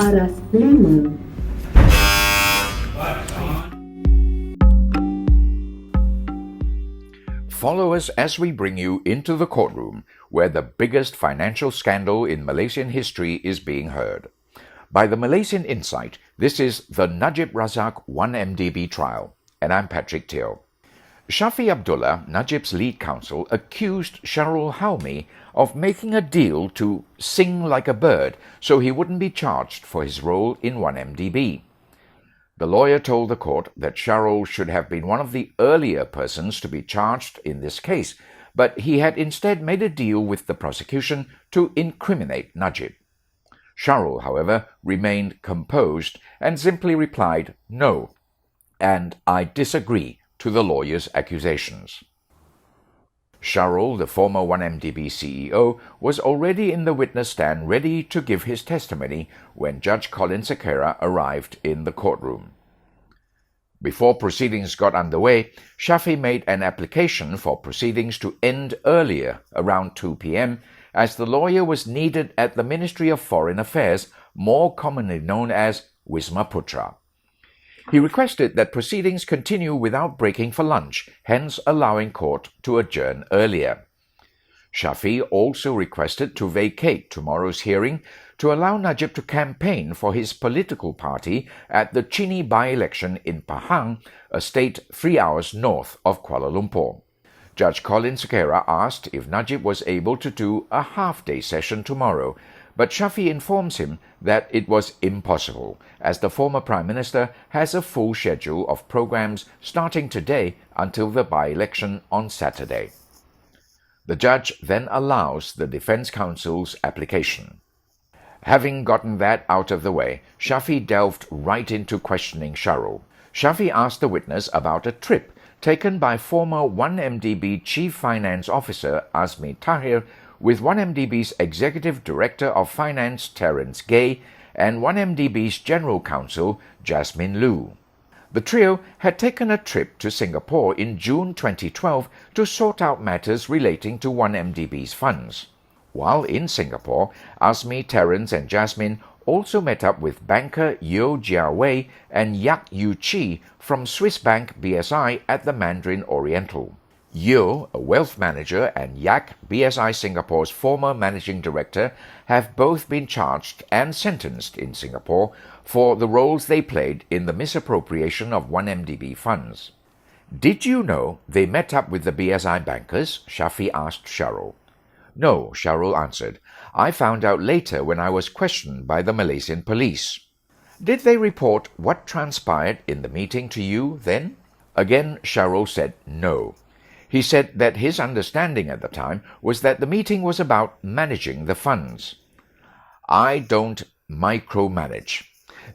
Aras Pleno. Follow us as we bring you into the courtroom where the biggest financial scandal in Malaysian history is being heard. By the Malaysian Insight, this is the Najib Razak 1MDB trial, and I'm Patrick Teo. Shafee Abdullah, Najib's lead counsel, accused Shahrol Halmi of making a deal to sing like a bird so he wouldn't be charged for his role in 1MDB. The lawyer told the court that Shahrol should have been one of the earlier persons to be charged in this case, but he had instead made a deal with the prosecution to incriminate Najib. Shahrol, however, remained composed and simply replied, "No, and I disagree," to the lawyer's accusations. Shahrol, the former 1MDB CEO, was already in the witness stand ready to give his testimony when Judge Colin Sequeira arrived in the courtroom. Before proceedings got underway, Shafee made an application for proceedings to end earlier, around 2 p.m., as the lawyer was needed at the Ministry of Foreign Affairs, more commonly known as Wisma Putra. He requested that proceedings continue without breaking for lunch, hence allowing court to adjourn earlier. Shafee also requested to vacate tomorrow's hearing to allow Najib to campaign for his political party at the Chini by-election in Pahang, a state 3 hours north of Kuala Lumpur. Judge Colin Sequeira asked if Najib was able to do a half-day session tomorrow, but Shafee informs him that it was impossible, as the former Prime Minister has a full schedule of programs starting today until the by-election on Saturday. The judge then allows the defense counsel's application. Having gotten that out of the way, Shafee delved right into questioning Shahrol. Shafee asked the witness about a trip taken by former 1MDB Chief Finance Officer Azmi Tahir with 1MDB's Executive Director of Finance Terence Gay and 1MDB's General Counsel Jasmine Liu. The trio had taken a trip to Singapore in June 2012 to sort out matters relating to 1MDB's funds. While in Singapore, Azmi, Terence and Jasmine also met up with banker Yeo Jia Wei and Yak Yu Chi from Swiss bank BSI at the Mandarin Oriental. Yeo, a wealth manager, and Yak, BSI Singapore's former managing director, have both been charged and sentenced in Singapore for the roles they played in the misappropriation of 1MDB funds. "Did you know they met up with the BSI bankers?" Shafee asked Shahrol. "No," Shahrol answered. "I found out later when I was questioned by the Malaysian police." "Did they report what transpired in the meeting to you then?" Again, Shahrol said no. He said that his understanding at the time was that the meeting was about managing the funds. "I don't micromanage.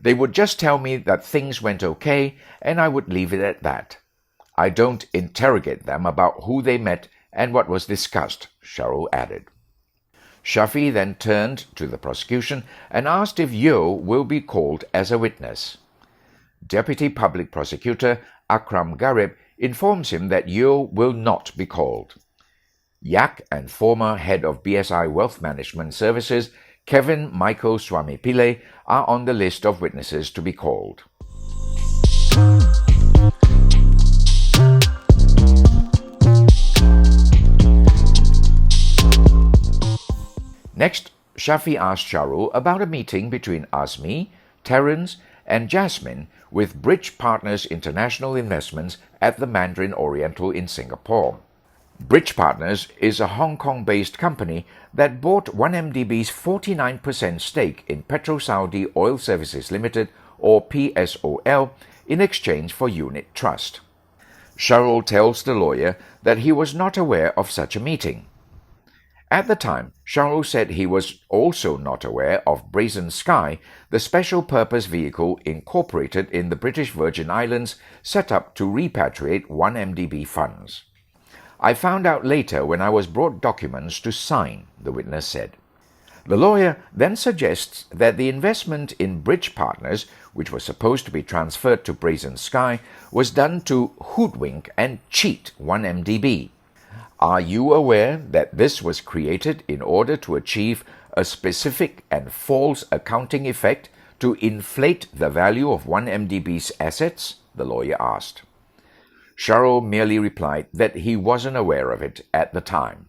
They would just tell me that things went okay and I would leave it at that. I don't interrogate them about who they met and what was discussed," Shahrol added. Shafee then turned to the prosecution and asked if Yeo will be called as a witness. Deputy Public Prosecutor Akram Garib informs him that Yeo will not be called. Yak and former head of BSI Wealth Management Services, Kevin Michael Swamipillai, are on the list of witnesses to be called. Next, Shafee asked Shahrol about a meeting between Azmi, Terence, and Jasmine with Bridge Partners International Investments at the Mandarin Oriental in Singapore. Bridge Partners is a Hong Kong-based company that bought 1MDB's 49% stake in Petro-Saudi Oil Services Limited, or PSOL, in exchange for unit trust. Shahrol tells the lawyer that he was not aware of such a meeting. At the time, Shahrol said he was also not aware of Brazen Sky, the special purpose vehicle incorporated in the British Virgin Islands set up to repatriate 1MDB funds. "I found out later when I was brought documents to sign," the witness said. The lawyer then suggests that the investment in Bridge Partners, which was supposed to be transferred to Brazen Sky, was done to hoodwink and cheat 1MDB. "Are you aware that this was created in order to achieve a specific and false accounting effect to inflate the value of 1MDB's assets? The lawyer asked. Shahrol merely replied that he wasn't aware of it at the time.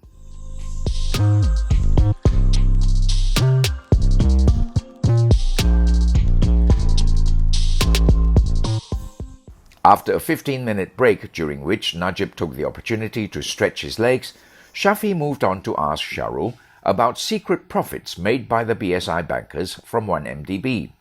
After a 15-minute break, during which Najib took the opportunity to stretch his legs, Shafee moved on to ask Shahrol about secret profits made by the BSI bankers from 1MDB.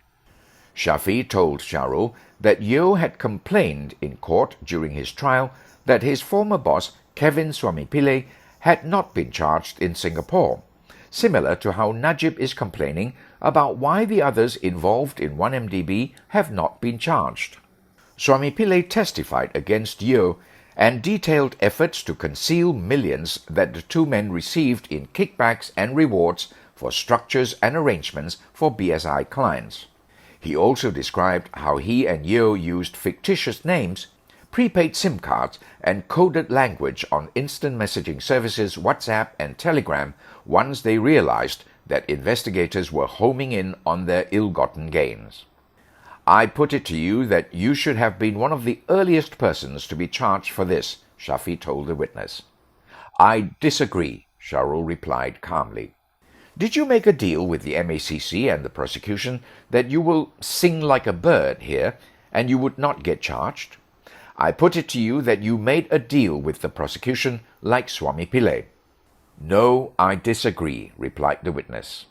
Shafee told Shahrol that Yeo had complained in court during his trial that his former boss, Kevin Swamipillai, had not been charged in Singapore, similar to how Najib is complaining about why the others involved in 1MDB have not been charged. Swamipillai testified against Yeo and detailed efforts to conceal millions that the two men received in kickbacks and rewards for structures and arrangements for BSI clients. He also described how he and Yeo used fictitious names, prepaid SIM cards, and coded language on instant messaging services WhatsApp and Telegram once they realized that investigators were homing in on their ill-gotten gains. "I put it to you that you should have been one of the earliest persons to be charged for this," Shafee told the witness. "I disagree," Shahrol replied calmly. "Did you make a deal with the MACC and the prosecution that you will sing like a bird here and you would not get charged? I put it to you that you made a deal with the prosecution like Swamipillai." "No, I disagree," replied the witness.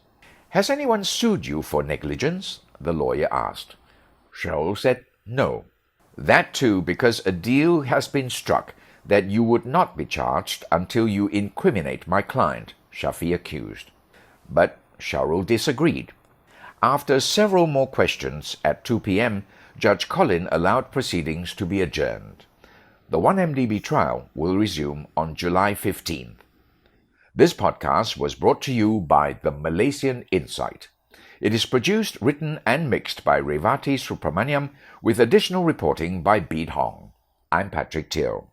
"Has anyone sued you for negligence?" the lawyer asked. Shahrol said no. "That too because a deal has been struck that you would not be charged until you incriminate my client," Shafee accused. But Shahrol disagreed. After several more questions at 2 p.m., Judge Collin allowed proceedings to be adjourned. The 1MDB trial will resume on July 15th. This podcast was brought to you by the Malaysian Insight. It is produced, written and mixed by Revati Subramaniam with additional reporting by Beat Hong. I'm Patrick Teo.